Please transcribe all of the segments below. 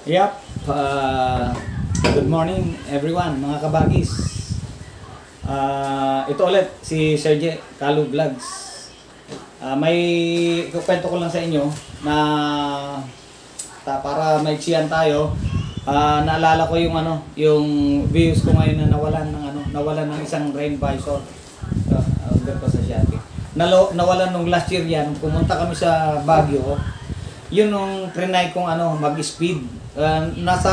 Yep. Good morning everyone, mga kabagis. Ito ulit si Serge Kalu Vlogs. May ikukwento ko lang sa inyo na para maiksiyan tayo. Naalala ko yung yung views ko ngayon na nawalan ng isang rain visor. Order ko sa Shopee. Nawalan nung last year yan. Pumunta kami sa Baguio. Yun nung trinay kong mag-speed. Nasa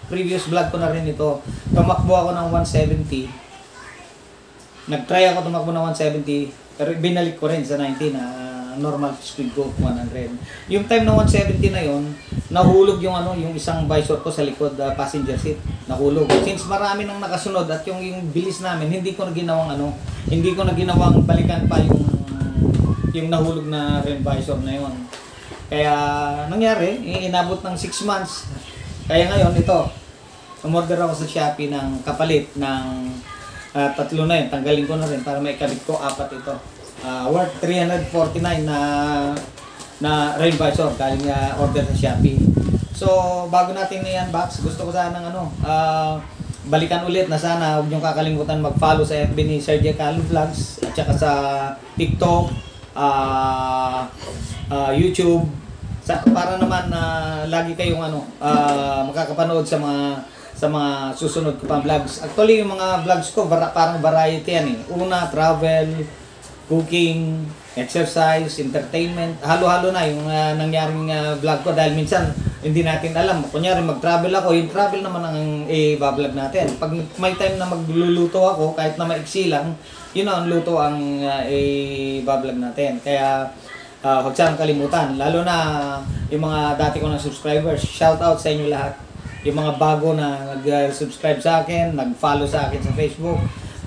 previous vlog ko na rin ito. Tumakbo ako ng 170. Nag-try ako tumakbo ng 170. Pero binalik ko rin sa 90 na normal speed ko 100. Yung time ng 170 na yon, nahulog yung yung isang visor ko sa likod, passenger seat. Nahulog. Since marami nang nakasunod at yung bilis namin, hindi ko na ginawang balikan pa yung nahulog na rim visor na yon. Kaya nangyari, inabot ng 6 months. Kaya ngayon ito, umorder ako sa Shopee ng kapalit ng tatlo na yun. Tanggalin ko na rin para may kabit ko, 4 ito. Worth 349 na rain visor galing order sa Shopee. So bago natin i-unbox, gusto ko sanang balikan ulit na sana huwag niyong kakalimutan mag-follow sa FB ni Serge Kalu Vlogs at saka sa TikTok, YouTube, para naman lagi kayong makakapanood sa mga susunod ko pang vlogs. Actually yung mga vlogs ko parang variety yan eh. Una, travel, cooking, exercise, entertainment, halo-halo na yung nangyaring vlog ko dahil minsan hindi natin alam. Kunyari mag-travel ako, yung travel naman ang i-vlog natin. Pag may time na magluluto ako, kahit na maiksi lang, yun ang luto ang i-vlog natin. Kaya huwag sanang kalimutan, lalo na yung mga dati ko ng subscribers, shout out sa inyo lahat. Yung mga bago na nag-subscribe sa akin, nag-follow sa akin sa Facebook,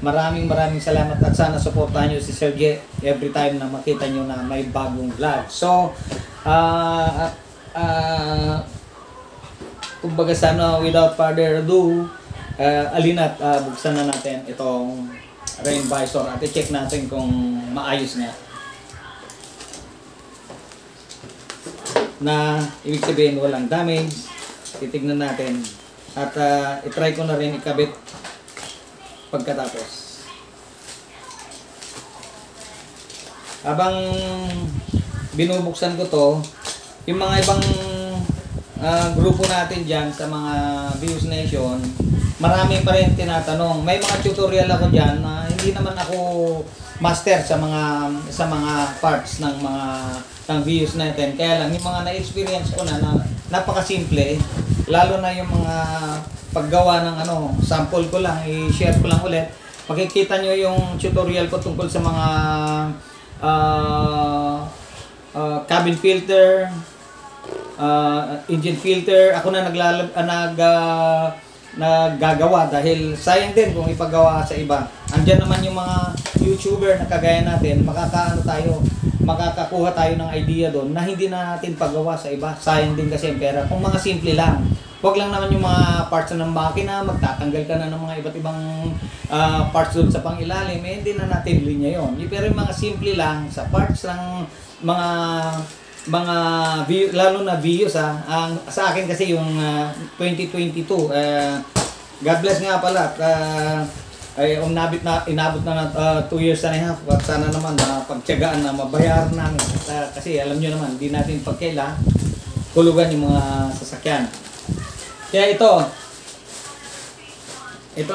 maraming salamat at sana supportahan nyo si Serge every time na makita nyo na may bagong vlog. So, kumbaga sana without further ado, alina't buksan na natin itong rain visor at i-check natin kung maayos nga. Na ibig sabihin walang damage. Titignan natin at i-try ko na rin ikabit pagkatapos. Habang binubuksan ko to, yung mga ibang grupo natin dyan sa mga Views Nation, marami pa rin tinatanong. May mga tutorial ako dyan na hindi naman ako master sa mga parts ng ng views natin. Kaya lang yung mga na-experience ko na napakasimple, lalo na yung mga paggawa ng sample ko lang, i-share ko lang ulit. Makikita nyo yung tutorial ko tungkol sa mga cabin filter, engine filter. Ako na naggagawa dahil sayang din kung ipagawa sa iba. Andyan naman yung mga YouTuber na kagaya natin, makakakuha tayo ng idea doon na hindi na natin paggawa sa iba. Sayang din kasi ang pera. Kung mga simple lang, huwag lang naman yung mga parts ng makina, magtatanggal ka na ng mga iba't ibang parts doon sa pangilalim, hindi na natin linya yun. Pero yung mga simple lang, sa parts ng mga lalo na views sa akin kasi yung 2022, God bless nga pala, ay inabot na 2 years and a half at sana naman pagtiyagaan na mabayaran namin kasi alam nyo naman, hindi natin pagkaila hulugan yung mga sasakyan. Kaya ito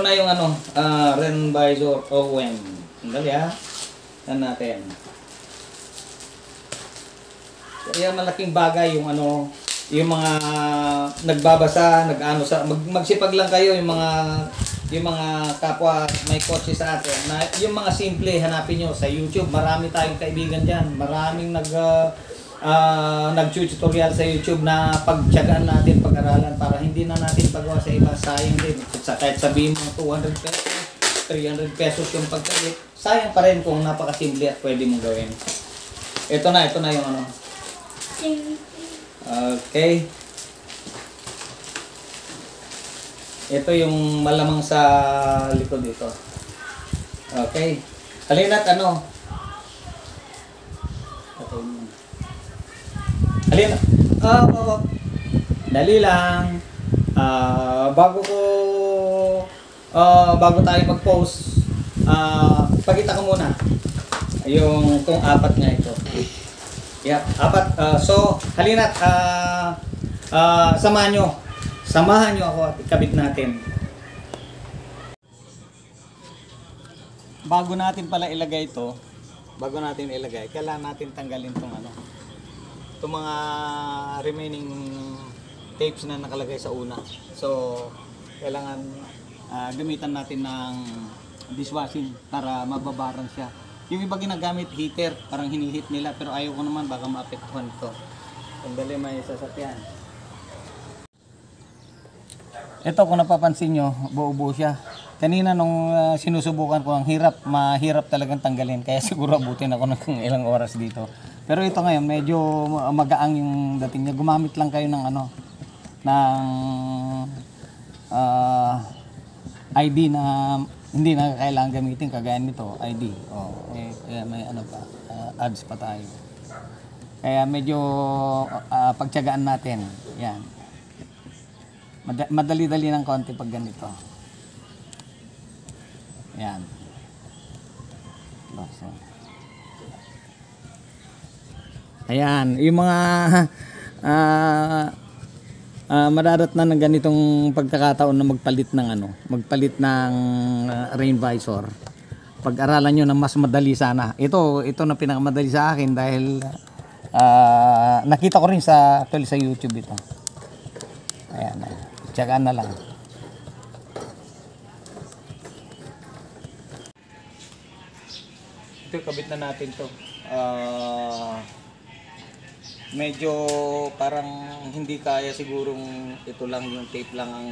na yung rain visor OM. Sandali yan natin. Kaya malaking bagay yung yung mga nagbabasa, magsipag lang kayo yung mga kapwa may kotse sa atin na yung mga simple hanapin nyo sa YouTube. Marami tayong kaibigan diyan. Maraming nag-tutorial sa YouTube na pagtiyagaan natin, pag-aralan para hindi na natin pagawa sa iba. Sayang din. Kahit sabihin mo 200 pesos, 300 pesos yung pagkabit, sayang pa rin kung napakasimple at pwede mong gawin. Ito na yung Okay. Ito yung malamang sa likod dito. Okay. Halina't Halina. Dali lang. Bago tayo mag-post, pakita ko muna yung itong apat nga ito. Yep, apat. So, halina't samahan nyo ako at ikabit natin. Bago natin ilagay, kailangan natin tanggalin itong mga remaining tapes na nakalagay sa una. So, kailangan gamitan natin ng dishwashing para mababaran siya. Yung iba ginagamit heater, parang hinihit nila, pero ayaw ko naman, baka maapektuhan ito. Sandali, may sasakyan. Ito, kung napapansin nyo, buo-buo siya. Kanina nung sinusubukan ko, mahirap talagang tanggalin. Kaya siguro abutin ako ng ilang oras dito. Pero ito ngayon, medyo magaang yung dating niya. Gumamit lang kayo ng ID na hindi na kailangan gamitin, kagaya nito, ID. May ads pa tayo. Kaya medyo pagtiyagaan natin. Yan. Madali-dali ng konti pag ganito. Yan. Ayan, yung mga madadatnan ng ganitong pagkakataon na magpalit ng rain visor. Pag-aralan nyo na mas madali sana. Ito na pinakamadali sa akin dahil nakita ko rin actually sa YouTube ito. Ayan, tsagaan na lang. Ito, kabit na natin to. Medyo parang hindi kaya sigurong ito lang yung tape lang ang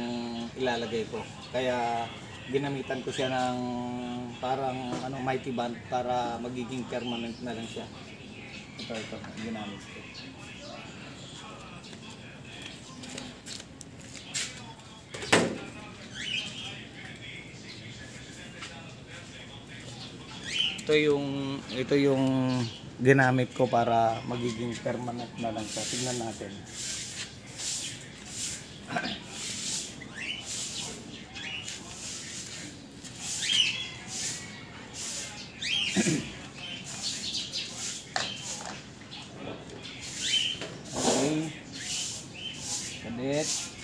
ilalagay ko. Kaya ginamitan ko siya ng parang mighty band para magiging permanent na lang siya. Ito ginamit ko. Ito yung ginamit ko para magiging permanent na lang siya. Tignan natin. Okay. Kabit.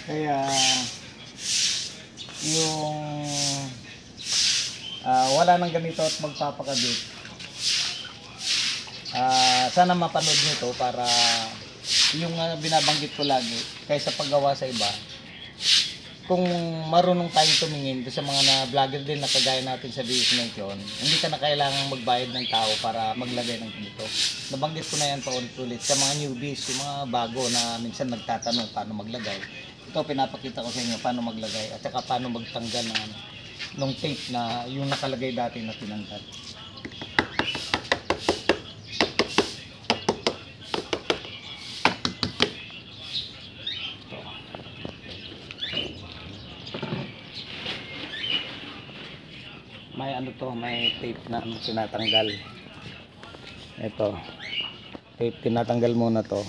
Kaya yung wala nang ganito at magpapakabit, sana mapanood nyo to para yung binabanggit ko lagi kaysa paggawa sa iba. Kung marunong tayong tumingin sa mga vlogger din na kagaya natin sa Destination, hindi ka na kailangang magbayad ng tao para maglagay ng ganito. Nabanggit ko na yan paulit-ulit sa mga newbies, yung mga bago na minsan nagtatanong paano maglagay. Ito, pinapakita ko sa inyo paano maglagay at saka paano magtanggal ng tape na yung nakalagay dati na tinanggal. May tape na tinatanggal. Ito, tape, tinatanggal muna to.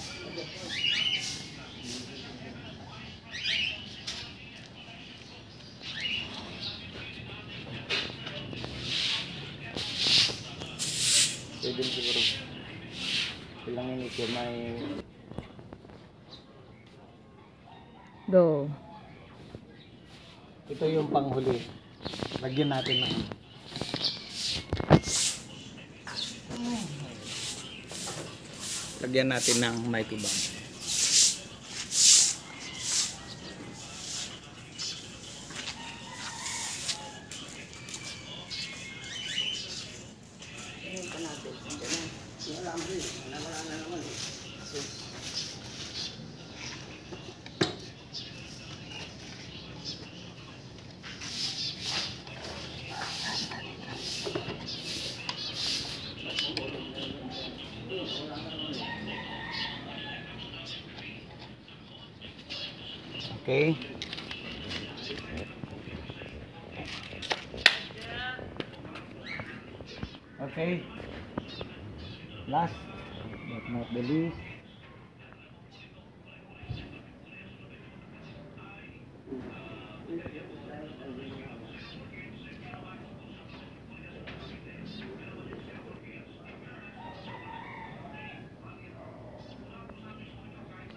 Pwede siguro ilang minutes yun, may Go. ito yung panghuli. Lagyan natin ng mighty band. Okay. Okay. Last but not the least.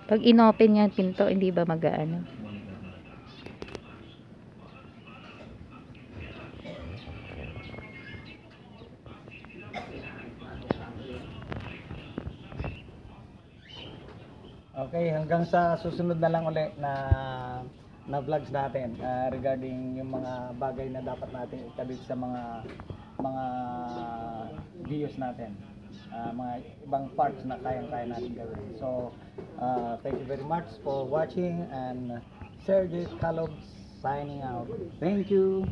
Pag inopen yung pinto, hindi ba mag-aano? Okay, hanggang sa susunod na lang uli na vlogs natin regarding yung mga bagay na dapat natin ikabit sa mga videos natin. Mga ibang parts na kayang-kaya natin gawin. So, thank you very much for watching, and Sergey Kalob signing out. Thank you.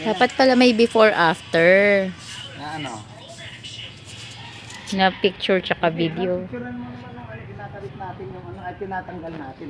Dapat pala may before after Na ano? na picture tsaka video. Picturean mo naman ang kinakarit natin yung ay tinatanggal natin.